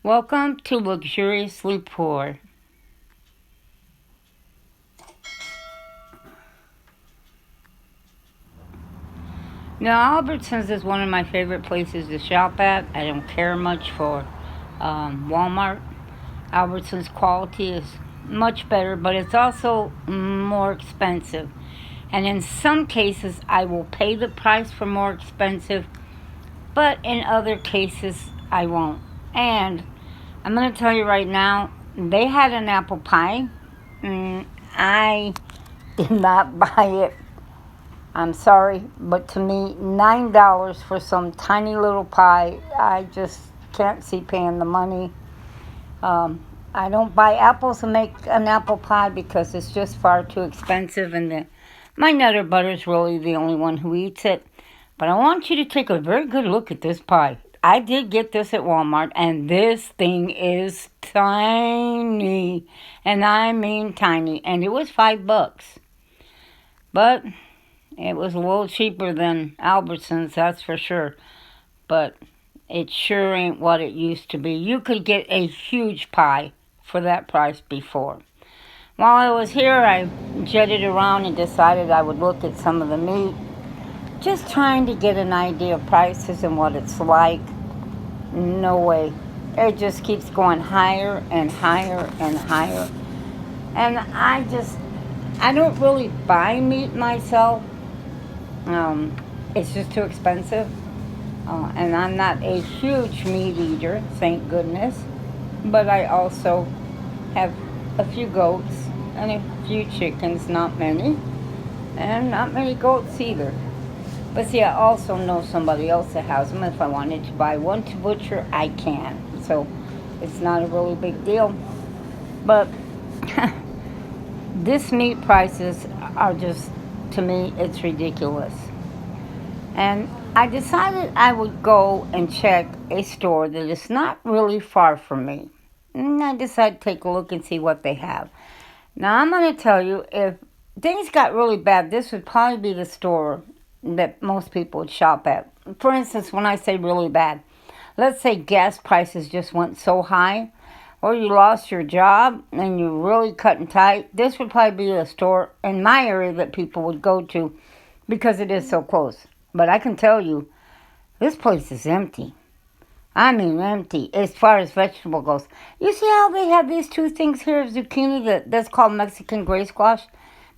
Welcome to Luxuriously Poor. Now, Albertsons is one of my favorite places to shop at. I don't care much for Walmart. Albertsons quality is much better, but it's also more expensive. And in some cases, I will pay the price for more expensive, but in other cases, I won't. And I'm going to tell you right now, they had an apple pie. I did not buy it. I'm sorry, but to me, $9 for some tiny little pie, I just can't see paying the money. I don't buy apples to make an apple pie because it's just far too expensive, and my Nutter Butter is really the only one who eats it. But I want you to take a very good look at this pie. I did get this at Walmart, and this thing is tiny, and I mean tiny, and it was $5. But it was a little cheaper than Albertsons, that's for sure. But it sure ain't what it used to be. You could get a huge pie for that price before. While I was here, I jetted around and decided I would look at some of the meat. Just trying to get an idea of prices and what it's like. No way. It just keeps going higher and higher and higher. And I don't really buy meat myself. It's just too expensive. And I'm not a huge meat eater, thank goodness. But I also have a few goats and a few chickens, not many. And not many goats either. But see, I also know somebody else that has them. If I wanted to buy one to butcher, I can. So it's not a really big deal. But this meat prices are just, to me, it's ridiculous. And I decided I would go and check a store that is not really far from me. And I decided to take a look and see what they have. Now, I'm going to tell you, if things got really bad, this would probably be the store that most people would shop at. For instance, when I say really bad, let's say gas prices just went so high, or you lost your job and you're really cutting tight, this would probably be a store in my area that people would go to because it is so close. But I can tell you, this place is empty. I mean empty as far as vegetable goes. You see how they have these two things here, zucchini, that's called Mexican gray squash?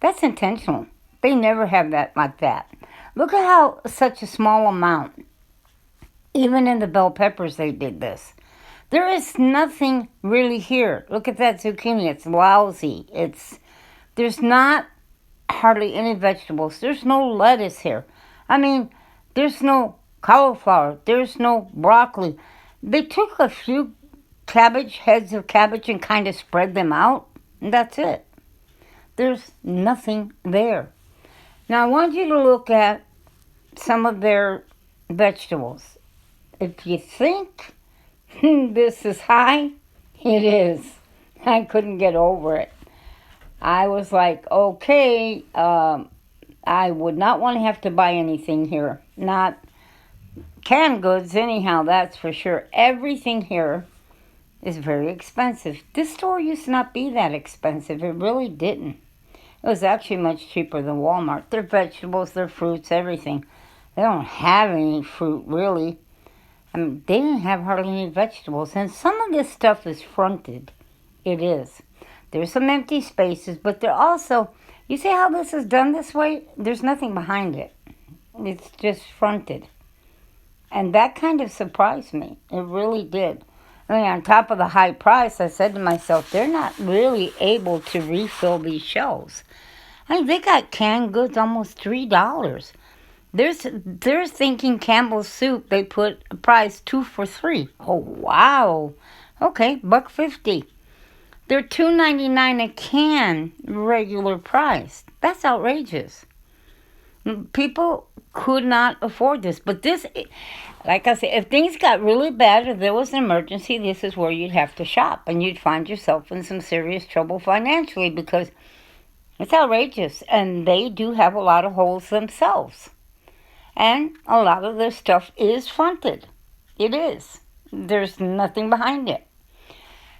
That's intentional. They never have that like that. Look at how such a small amount. Even in the bell peppers they did this. There is nothing really here. Look at that zucchini. It's lousy. There's not hardly any vegetables. There's no lettuce here. I mean, there's no cauliflower. There's no broccoli. They took a few heads of cabbage, and kind of spread them out, and that's it. There's nothing there. Now, I want you to look at some of their vegetables. If you think this is high, it is. I couldn't get over it. I was like, okay, I would not want to have to buy anything here. Not canned goods, anyhow, that's for sure. Everything here is very expensive. This store used to not be that expensive. It really didn't. It was actually much cheaper than Walmart. Their vegetables, their fruits, everything. They don't have any fruit, really. I mean, they didn't have hardly any vegetables. And some of this stuff is fronted. It is. There's some empty spaces, but they're also, you see how this is done this way? There's nothing behind it. It's just fronted. And that kind of surprised me. It really did. I mean, on top of the high price, I said to myself, they're not really able to refill these shelves. I mean, they got canned goods almost $3. They're thinking Campbell's soup, they put a price 2 for 3. Oh, wow. Okay, $1.50. They're $2.99 a can, regular price. That's outrageous. People could not afford this. But this, like I said, if things got really bad or there was an emergency, this is where you'd have to shop. And you'd find yourself in some serious trouble financially because it's outrageous. And they do have a lot of holes themselves. And a lot of their stuff is fronted. It is. There's nothing behind it.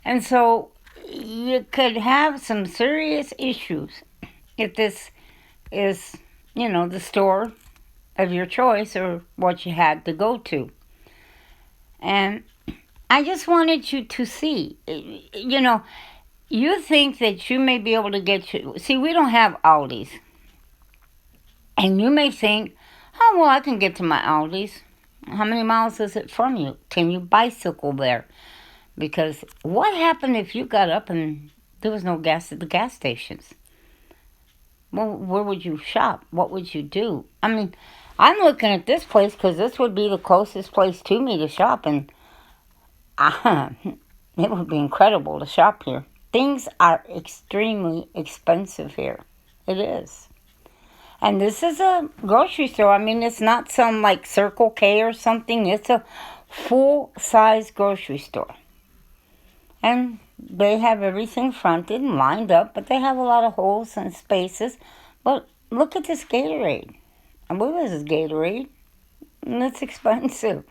And so you could have some serious issues if this is, the store of your choice or what you had to go to. And I just wanted you to see, you think that you may be able to see, we don't have Aldi's. And you may think, oh, well, I can get to my Aldi's. How many miles is it from you? Can you bicycle there? Because what happened if you got up and there was no gas at the gas stations? Well, where would you shop? What would you do? I mean, I'm looking at this place because this would be the closest place to me to shop, and it would be incredible to shop here. Things are extremely expensive here. It is. And this is a grocery store. I mean, it's not some like Circle K or something. It's a full-size grocery store. And they have everything fronted and lined up, but they have a lot of holes and spaces. But look at this Gatorade. I believe this is Gatorade. And it's expensive.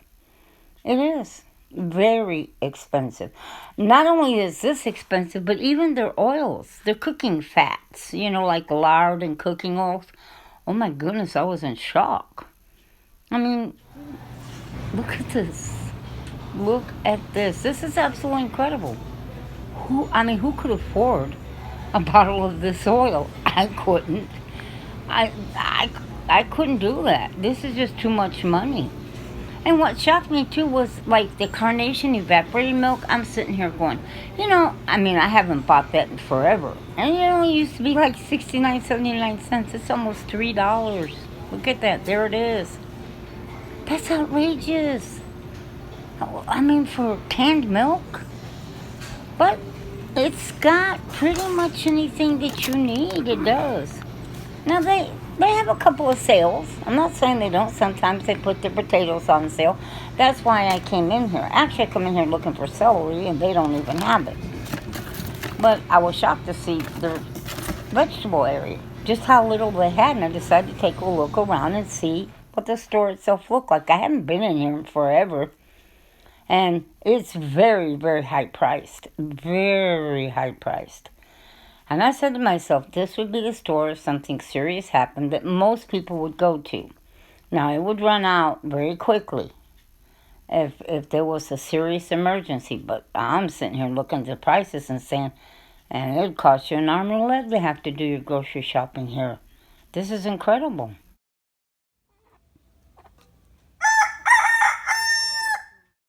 It is. Very expensive. Not only is this expensive, but even their oils, their cooking fats, like lard and cooking oils. Oh my goodness, I was in shock. I mean, look at this. Look at this. This is absolutely incredible. Who could afford a bottle of this oil? I couldn't. I couldn't do that. This is just too much money. And what shocked me too was like the Carnation evaporated milk. I'm sitting here going, I haven't bought that in forever. And it used to be like 69.79 cents. It's almost $3. Look at that. There it is. That's outrageous. For canned milk. But it's got pretty much anything that you need. It does. Now they have a couple of sales. I'm not saying they don't. Sometimes they put their potatoes on sale. That's why I came in here. Actually, I come in here looking for celery, and they don't even have it. But I was shocked to see the vegetable area, just how little they had, and I decided to take a look around and see what the store itself looked like. I haven't been in here in forever, and it's very, very high priced. Very high priced. And I said to myself, this would be the store if something serious happened that most people would go to. Now, it would run out very quickly if there was a serious emergency. But I'm sitting here looking at the prices and saying, and it would cost you an arm and a leg to have to do your grocery shopping here. This is incredible.